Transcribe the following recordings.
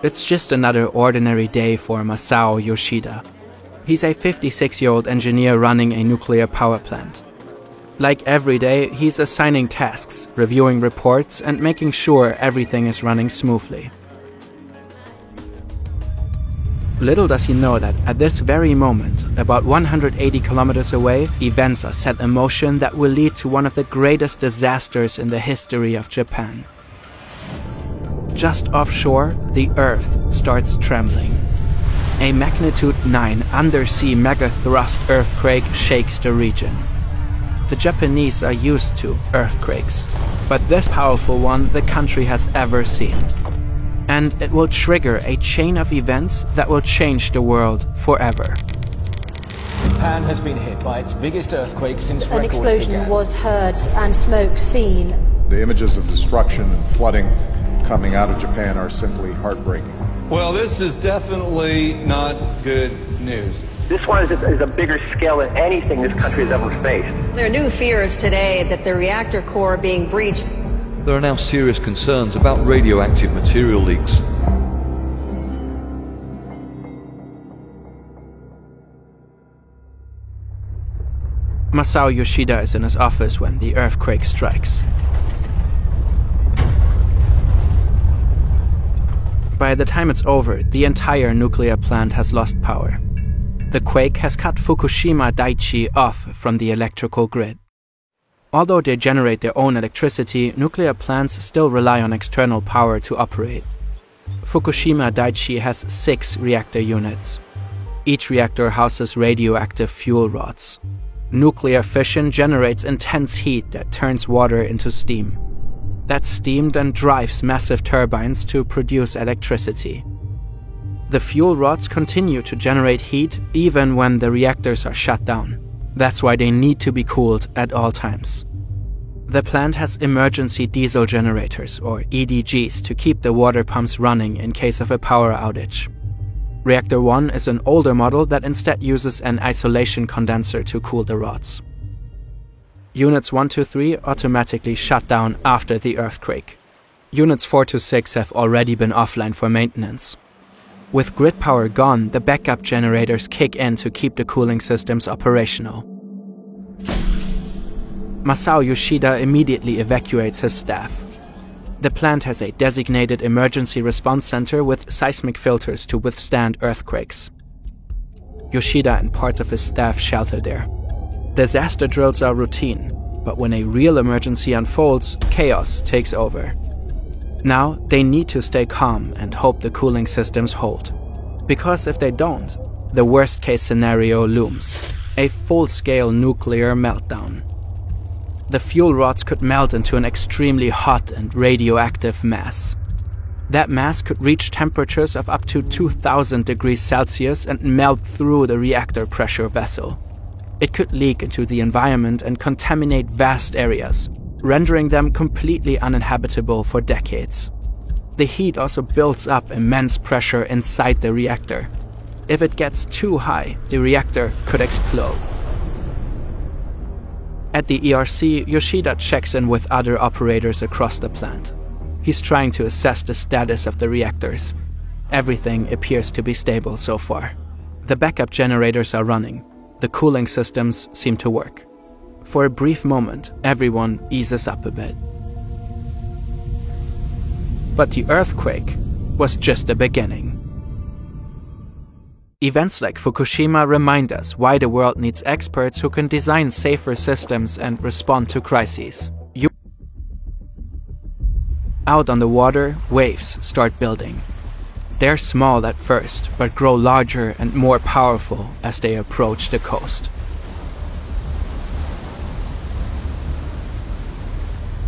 It's just another ordinary day for Masao Yoshida. He's a 56-year-old engineer running a nuclear power plant. Like every day, he's assigning tasks, reviewing reports, and making sure everything is running smoothly. Little does he know that at this very moment, about 180 kilometers away, events are set in motion that will lead to one of the greatest disasters in the history of Japan. Just offshore, the Earth starts trembling. A magnitude 9 undersea megathrust earthquake shakes the region. The Japanese are used to earthquakes, but this powerful one the country has ever seen. And it will trigger a chain of events that will change the world forever. Japan has been hit by its biggest earthquake since records began. An explosion was heard and smoke seen. The images of destruction and flooding coming out of Japan are simply heartbreaking. Well, this is definitely not good news. This one is a bigger scale than anything this country has ever faced. There are new fears today that the reactor core being breached. There are now serious concerns about radioactive material leaks. Masao Yoshida is in his office when the earthquake strikes. By the time it's over, the entire nuclear plant has lost power. The quake has cut Fukushima Daiichi off from the electrical grid. Although they generate their own electricity, nuclear plants still rely on external power to operate. Fukushima Daiichi has 6 reactor units. Each reactor houses radioactive fuel rods. Nuclear fission generates intense heat that turns water into steam. That steam then drives massive turbines to produce electricity. The fuel rods continue to generate heat even when the reactors are shut down. That's why they need to be cooled at all times. The plant has emergency diesel generators, or EDGs, to keep the water pumps running in case of a power outage. Reactor 1 is an older model that instead uses an isolation condenser to cool the rods. Units 1 to 3 automatically shut down after the earthquake. Units 4 to 6 have already been offline for maintenance. With grid power gone, the backup generators kick in to keep the cooling systems operational. Masao Yoshida immediately evacuates his staff. The plant has a designated emergency response center with seismic filters to withstand earthquakes. Yoshida and parts of his staff shelter there. Disaster drills are routine, but when a real emergency unfolds, chaos takes over. Now, they need to stay calm and hope the cooling systems hold. Because if they don't, the worst-case scenario looms: a full-scale nuclear meltdown. The fuel rods could melt into an extremely hot and radioactive mass. That mass could reach temperatures of up to 2000 degrees Celsius and melt through the reactor pressure vessel. It could leak into the environment and contaminate vast areas, rendering them completely uninhabitable for decades. The heat also builds up immense pressure inside the reactor. If it gets too high, the reactor could explode. At the ERC, Yoshida checks in with other operators across the plant. He's trying to assess the status of the reactors. Everything appears to be stable so far. The backup generators are running. The cooling systems seem to work. For a brief moment, everyone eases up a bit. But the earthquake was just the beginning. Events like Fukushima remind us why the world needs experts who can design safer systems and respond to crises. Out on the water, waves start building. They're small at first, but grow larger and more powerful as they approach the coast.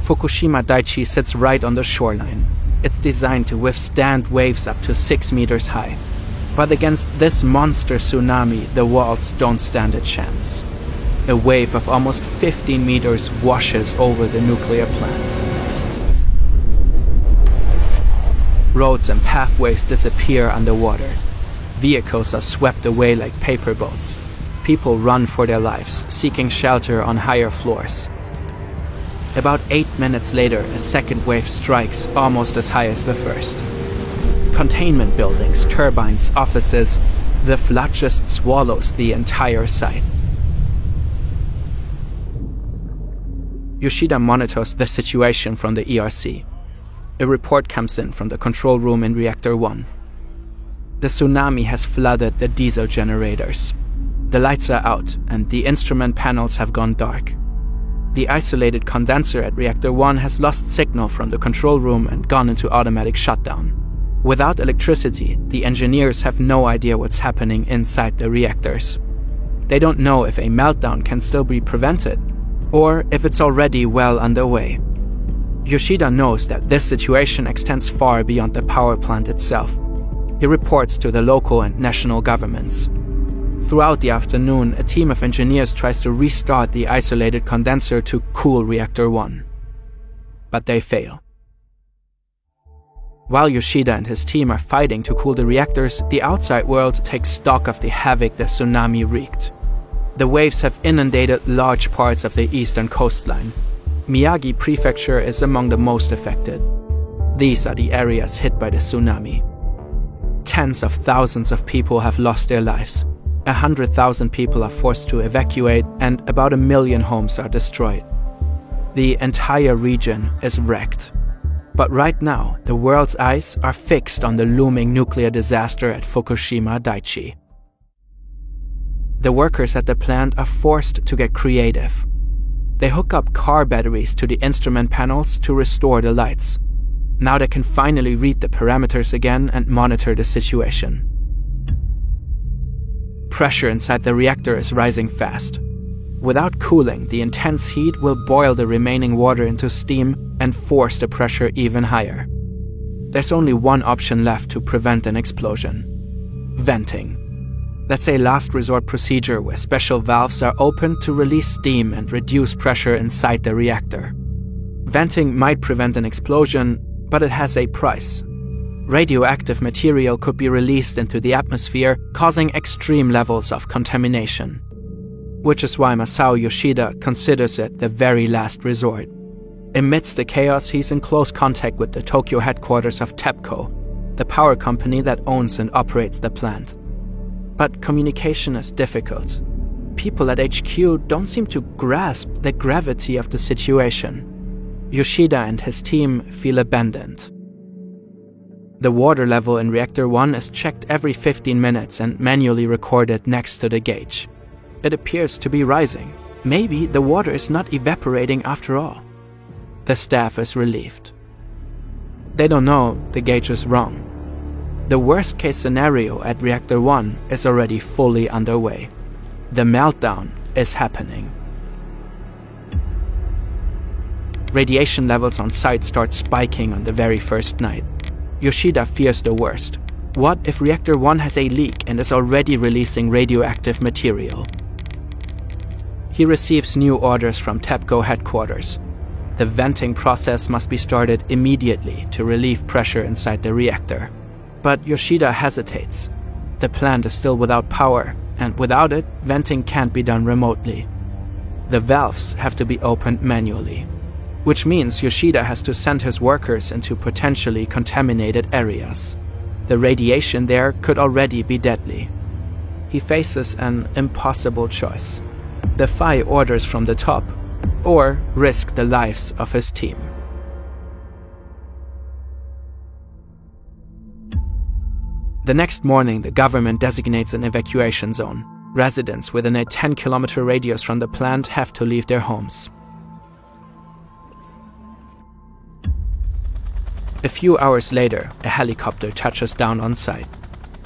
Fukushima Daiichi sits right on the shoreline. It's designed to withstand waves up to 6 meters high. But against this monster tsunami, the walls don't stand a chance. A wave of almost 15 meters washes over the nuclear plant. Roads and pathways disappear underwater. Vehicles are swept away like paper boats. People run for their lives, seeking shelter on higher floors. About 8 minutes later, a second wave strikes, almost as high as the first. Containment buildings, turbines, offices. The flood just swallows the entire site. Yoshida monitors the situation from the ERC. A report comes in from the control room in Reactor 1. The tsunami has flooded the diesel generators. The lights are out and the instrument panels have gone dark. The isolated condenser at Reactor 1 has lost signal from the control room and gone into automatic shutdown. Without electricity, the engineers have no idea what's happening inside the reactors. They don't know if a meltdown can still be prevented, or if it's already well underway. Yoshida knows that this situation extends far beyond the power plant itself. He reports to the local and national governments. Throughout the afternoon, a team of engineers tries to restart the isolated condenser to cool Reactor 1. But they fail. While Yoshida and his team are fighting to cool the reactors, the outside world takes stock of the havoc the tsunami wreaked. The waves have inundated large parts of the eastern coastline. Miyagi Prefecture is among the most affected. These are the areas hit by the tsunami. Tens of thousands of people have lost their lives. 100,000 people are forced to evacuate, and about 1 million homes are destroyed. The entire region is wrecked. But right now, the world's eyes are fixed on the looming nuclear disaster at Fukushima Daiichi. The workers at the plant are forced to get creative. They hook up car batteries to the instrument panels to restore the lights. Now they can finally read the parameters again and monitor the situation. Pressure inside the reactor is rising fast. Without cooling, the intense heat will boil the remaining water into steam and force the pressure even higher. There's only one option left to prevent an explosion: venting. That's a last resort procedure where special valves are opened to release steam and reduce pressure inside the reactor. Venting might prevent an explosion, but it has a price. Radioactive material could be released into the atmosphere, causing extreme levels of contamination. Which is why Masao Yoshida considers it the very last resort. Amidst the chaos, he's in close contact with the Tokyo headquarters of TEPCO, the power company that owns and operates the plant. But communication is difficult. People at HQ don't seem to grasp the gravity of the situation. Yoshida and his team feel abandoned. The water level in Reactor 1 is checked every 15 minutes and manually recorded next to the gauge. It appears to be rising. Maybe the water is not evaporating after all. The staff is relieved. They don't know the gauge is wrong. The worst-case scenario at Reactor 1 is already fully underway. The meltdown is happening. Radiation levels on site start spiking on the very first night. Yoshida fears the worst. What if Reactor 1 has a leak and is already releasing radioactive material? He receives new orders from TEPCO headquarters. The venting process must be started immediately to relieve pressure inside the reactor. But Yoshida hesitates. The plant is still without power, and without it, venting can't be done remotely. The valves have to be opened manually, which means Yoshida has to send his workers into potentially contaminated areas. The radiation there could already be deadly. He faces an impossible choice: defy orders from the top, or risk the lives of his team. The next morning, the government designates an evacuation zone. Residents within a 10-kilometer radius from the plant have to leave their homes. A few hours later, a helicopter touches down on site.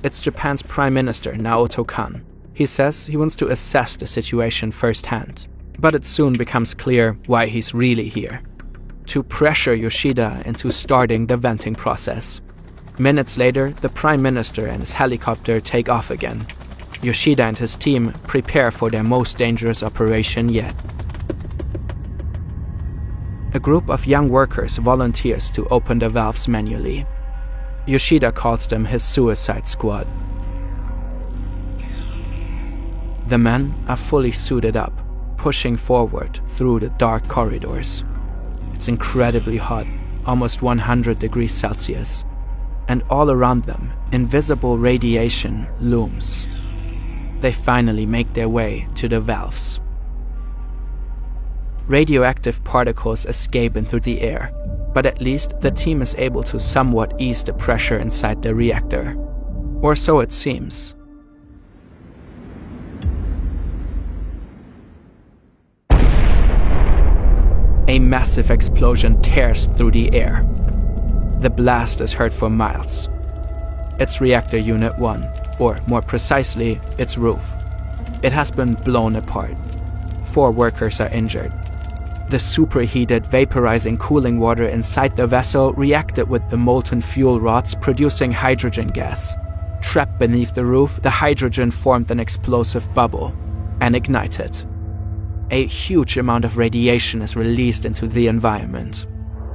It's Japan's Prime Minister, Naoto Kan. He says he wants to assess the situation firsthand. But it soon becomes clear why he's really here: to pressure Yoshida into starting the venting process. Minutes later, the Prime Minister and his helicopter take off again. Yoshida and his team prepare for their most dangerous operation yet. A group of young workers volunteers to open the valves manually. Yoshida calls them his suicide squad. The men are fully suited up, pushing forward through the dark corridors. It's incredibly hot, almost 100 degrees Celsius. and all around them, invisible radiation looms. They finally make their way to the valves. Radioactive particles escape into the air, but at least the team is able to somewhat ease the pressure inside the reactor. Or so it seems. A massive explosion tears through the air. The blast is heard for miles. It's Reactor Unit 1, or more precisely, its roof. It has been blown apart. 4 workers are injured. The superheated, vaporizing cooling water inside the vessel reacted with the molten fuel rods, producing hydrogen gas. Trapped beneath the roof, the hydrogen formed an explosive bubble and ignited. A huge amount of radiation is released into the environment,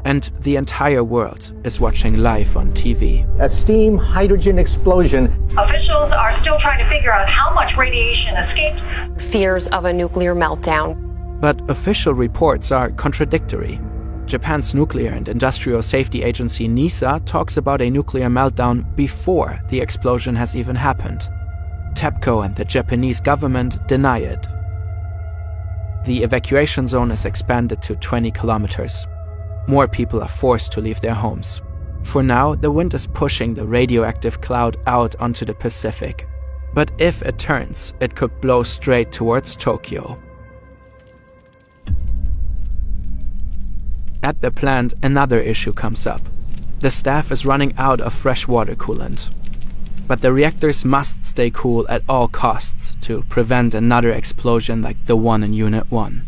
and the entire world is watching live on TV. A steam hydrogen explosion. Officials are still trying to figure out how much radiation escaped. Fears of a nuclear meltdown. But official reports are contradictory. Japan's Nuclear and Industrial Safety Agency NISA talks about a nuclear meltdown before the explosion has even happened. TEPCO and the Japanese government deny it. The evacuation zone is expanded to 20 kilometers. More people are forced to leave their homes. For now, the wind is pushing the radioactive cloud out onto the Pacific. But if it turns, it could blow straight towards Tokyo. At the plant, another issue comes up. The staff is running out of fresh water coolant. But the reactors must stay cool at all costs to prevent another explosion like the one in Unit 1.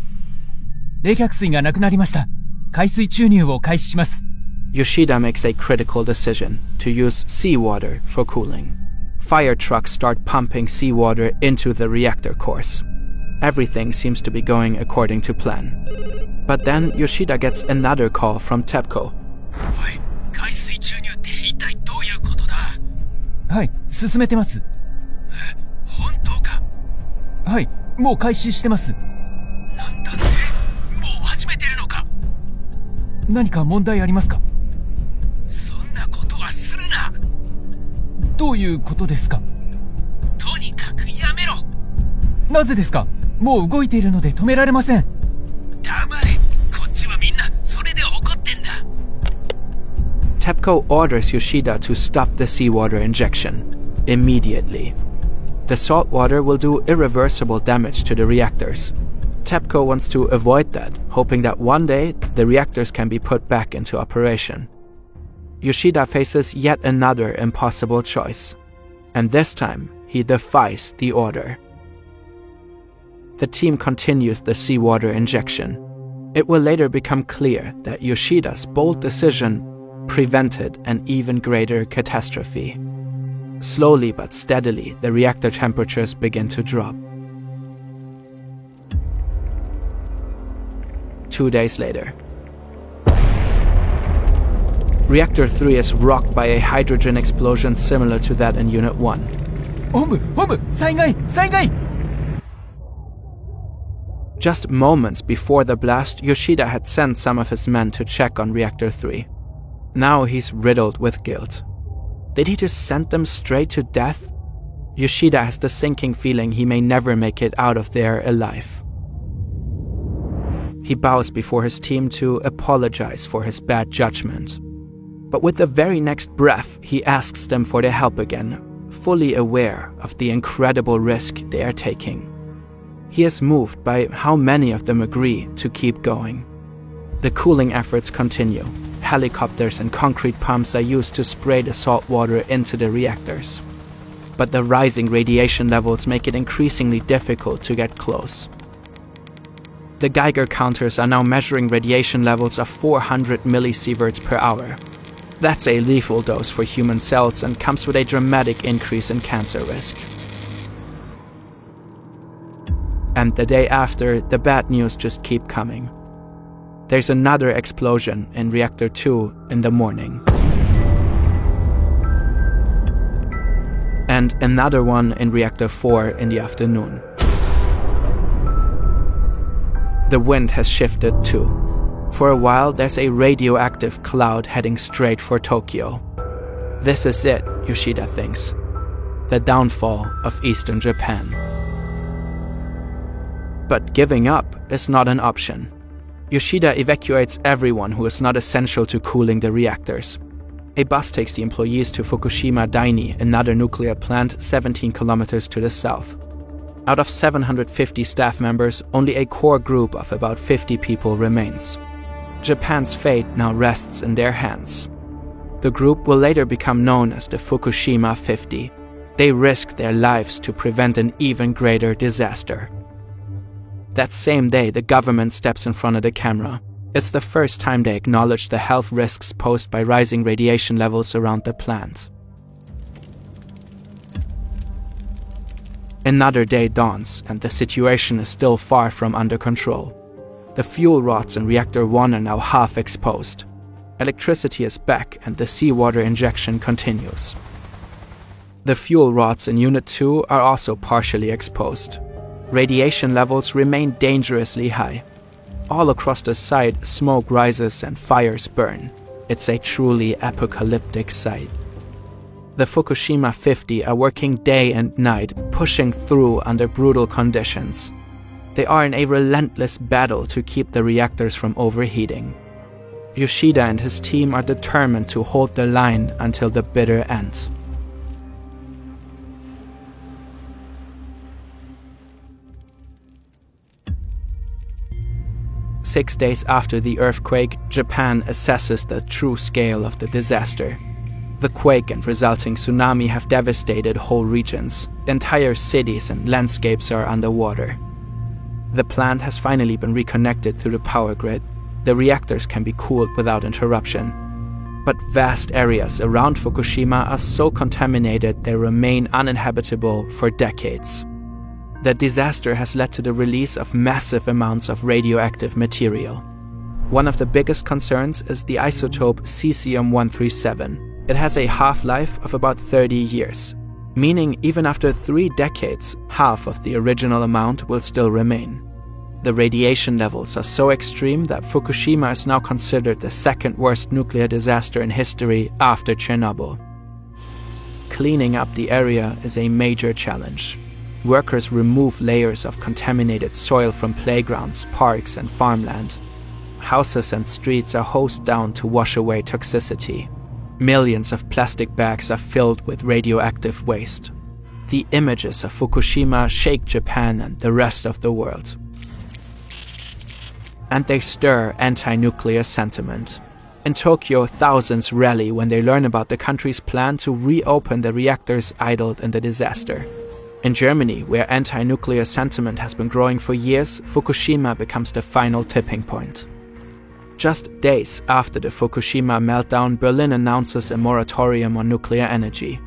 冷却水がなくなりました。海水注入を開始します。Yoshida makes a critical decision to use seawater for cooling. Fire trucks start pumping seawater into the reactor cores. Everything seems to be going according to plan. But then Yoshida gets another call from TEPCO. おい、海水注入って一体どういうことだ？はい、進めてます。本当か？はい、もう開始してます。なんだって？もう始めてるのか？何か問題ありますか？そんなことはするな。どういうことですか？とにかくやめろ。なぜですか？もう動いているので止められません。黙れ。こっちはみんなそれで怒ってんだ。TEPCO orders Yoshida to stop the seawater injection immediately. The salt water will do irreversible damage to the reactors. TEPCO wants to avoid that, hoping that one day the reactors can be put back into operation. Yoshida faces yet another impossible choice, and this time he defies the order. The team continues the seawater injection. It will later become clear that Yoshida's bold decision prevented an even greater catastrophe. Slowly but steadily, the reactor temperatures begin to drop. 2 days later, Reactor 3 is rocked by a hydrogen explosion similar to that in Unit 1. 本部、災害、災害! Just moments before the blast, Yoshida had sent some of his men to check on Reactor 3. Now he's riddled with guilt. Did he just send them straight to death? Yoshida has the sinking feeling he may never make it out of there alive. He bows before his team to apologize for his bad judgment. But with the very next breath, he asks them for their help again, fully aware of the incredible risk they are taking. He is moved by how many of them agree to keep going. The cooling efforts continue. Helicopters and concrete pumps are used to spray the salt water into the reactors. But the rising radiation levels make it increasingly difficult to get close. The Geiger counters are now measuring radiation levels of 400 millisieverts per hour. That's a lethal dose for human cells and comes with a dramatic increase in cancer risk. And the day after, the bad news just keep coming. There's another explosion in Reactor 2 in the morning. And another one in Reactor 4 in the afternoon. The wind has shifted too. For a while, there's a radioactive cloud heading straight for Tokyo. This is it, Yoshida thinks. The downfall of Eastern Japan. But giving up is not an option. Yoshida evacuates everyone who is not essential to cooling the reactors. A bus takes the employees to Fukushima Daini, another nuclear plant 17 kilometers to the south. Out of 750 staff members, only a core group of about 50 people remains. Japan's fate now rests in their hands. The group will later become known as the Fukushima 50. They risked their lives to prevent an even greater disaster. That same day, the government steps in front of the camera. It's the first time they acknowledge the health risks posed by rising radiation levels around the plant. Another day dawns, and the situation is still far from under control. The fuel rods in Reactor 1 are now half exposed. Electricity is back, and the seawater injection continues. The fuel rods in Unit 2 are also partially exposed. Radiation levels remain dangerously high. All across the site, smoke rises and fires burn. It's a truly apocalyptic sight. The Fukushima 50 are working day and night, pushing through under brutal conditions. They are in a relentless battle to keep the reactors from overheating. Yoshida and his team are determined to hold the line until the bitter end. Six days after the earthquake, Japan assesses the true scale of the disaster. The quake and resulting tsunami have devastated whole regions. Entire cities and landscapes are underwater. The plant has finally been reconnected to the power grid. The reactors can be cooled without interruption. But vast areas around Fukushima are so contaminated they remain uninhabitable for decades. The disaster has led to the release of massive amounts of radioactive material. One of the biggest concerns is the isotope cesium-137. It has a half-life of about 30 years, meaning even after 3 decades, half of the original amount will still remain. The radiation levels are so extreme that Fukushima is now considered the second worst nuclear disaster in history after Chernobyl. Cleaning up the area is a major challenge. Workers remove layers of contaminated soil from playgrounds, parks, and farmland. Houses and streets are hosed down to wash away toxicity. Millions of plastic bags are filled with radioactive waste. The images of Fukushima shake Japan and the rest of the world. And they stir anti-nuclear sentiment. In Tokyo, thousands rally when they learn about the country's plan to reopen the reactors idled in the disaster. In Germany, where anti-nuclear sentiment has been growing for years, Fukushima becomes the final tipping point. Just days after the Fukushima meltdown, Berlin announces a moratorium on nuclear energy.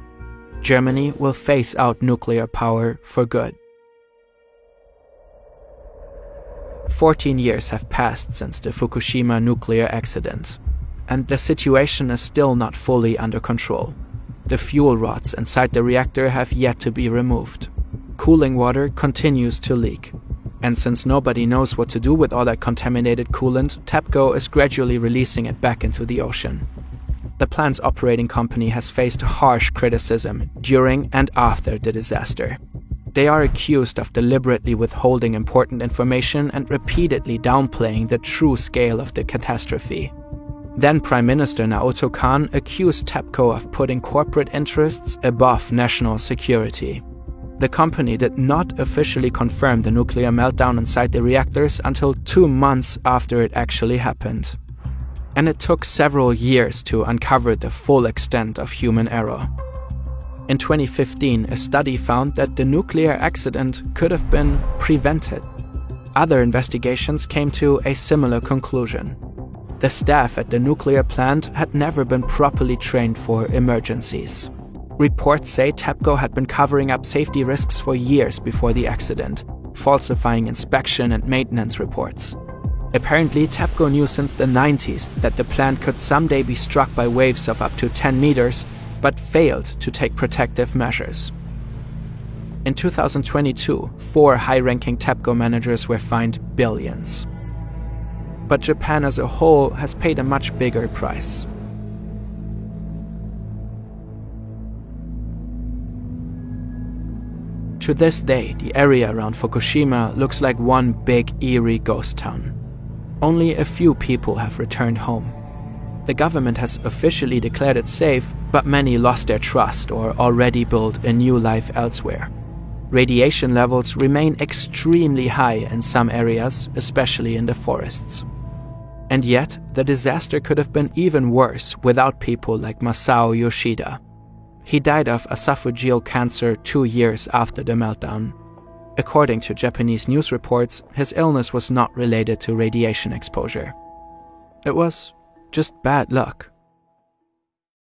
Germany will phase out nuclear power for good. 14 years have passed since the Fukushima nuclear accident, and the situation is still not fully under control. The fuel rods inside the reactor have yet to be removed. Cooling water continues to leak. And since nobody knows what to do with all that contaminated coolant, TEPCO is gradually releasing it back into the ocean. The plant's operating company has faced harsh criticism during and after the disaster. They are accused of deliberately withholding important information and repeatedly downplaying the true scale of the catastrophe. Then Prime Minister Naoto Kan accused TEPCO of putting corporate interests above national security. The company did not officially confirm the nuclear meltdown inside the reactors until 2 months after it actually happened. And it took several years to uncover the full extent of human error. In 2015, a study found that the nuclear accident could have been prevented. Other investigations came to a similar conclusion. The staff at the nuclear plant had never been properly trained for emergencies. Reports say TEPCO had been covering up safety risks for years before the accident, falsifying inspection and maintenance reports. Apparently, TEPCO knew since the 90s that the plant could someday be struck by waves of up to 10 meters, but failed to take protective measures. In 2022, 4 high-ranking TEPCO managers were fined billions. But Japan as a whole has paid a much bigger price. To this day, the area around Fukushima looks like one big, eerie ghost town. Only a few people have returned home. The government has officially declared it safe, but many lost their trust or already built a new life elsewhere. Radiation levels remain extremely high in some areas, especially in the forests. And yet, the disaster could have been even worse without people like Masao Yoshida. He died of esophageal cancer 2 years after the meltdown. According to Japanese news reports, his illness was not related to radiation exposure. It was just bad luck.